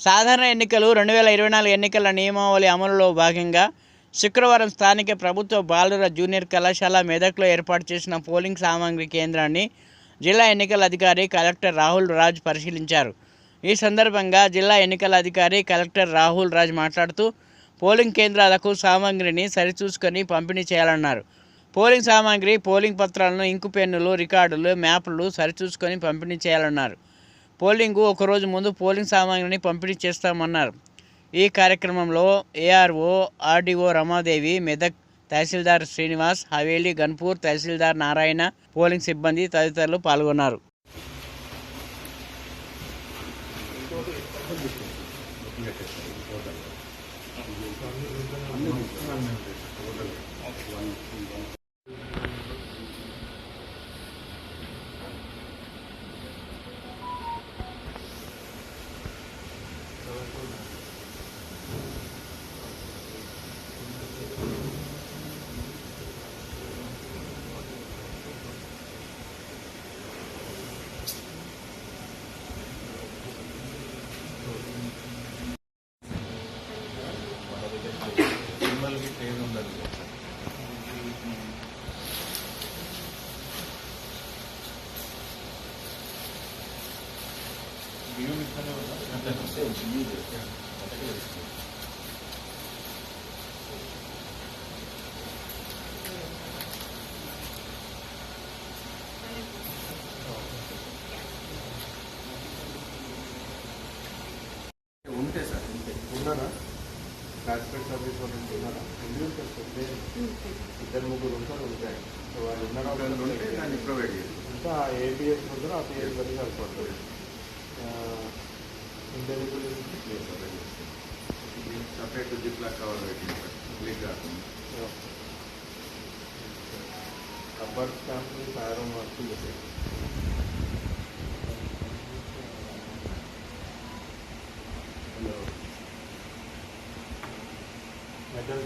సాధారణ ఎన్నికలు 2024 ఎన్నికల నియమావళి అమలులో భాగంగా శుక్రవారం స్థానిక ప్రభుత్వ బాలుర జూనియర్ కళాశాల మెదక్లో ఏర్పాటు చేసిన పోలింగ్ సామాగ్రి కేంద్రాన్ని జిల్లా ఎన్నికల అధికారి కలెక్టర్ రాహుల్ రాజ్ పరిశీలించారు. ఈ సందర్భంగా జిల్లా ఎన్నికల అధికారి కలెక్టర్ రాహుల్ రాజ్ మాట్లాడుతూ పోలింగ్ కేంద్రాలకు సామాగ్రిని సరిచూసుకొని పంపిణీ చేయాలన్నారు. పోలింగ్ సామాగ్రి, పోలింగ్ పత్రాలను, ఇంకు పెన్నులు, రికార్డులు, మ్యాప్లు సరిచూసుకొని పంపిణీ చేయాలన్నారు. పోలింగ్కు ఒకరోజు ముందు పోలింగ్ సామాగ్రిని పంపిణీ చేస్తామన్నారు. ఈ కార్యక్రమంలో ఏఆర్ఓ, ఆర్డీఓ రమాదేవి, మెదక్ తహసీల్దార్ శ్రీనివాస్, హవేలీ, గన్పూర్ తహసీల్దార్ నారాయణ, పోలింగ్ సిబ్బంది తదితరులు పాల్గొన్నారు. ఉంటే సార్ ఉన్నారా? ట్రాన్స్పోర్ట్ సర్వీస్ వాళ్ళు ఉన్నారా? ఇద్దరు ముగ్గురు ఉంటారు. ఉంటాయి వాళ్ళు ఉన్నారా? ఉంటే దాన్ని ప్రొవైడ్ చేయాలి. అంటే ఆ ఏపీఎస్ ఉంటారు, ఆ పిఎస్ వరకు సరిపడుతుంది. ఇంటెలిబుల్ సపరేట్ జిప్లా కవర్ పెట్టింది రబ్బర్ స్టాంపులు తయారు వస్తుంది. మెటల్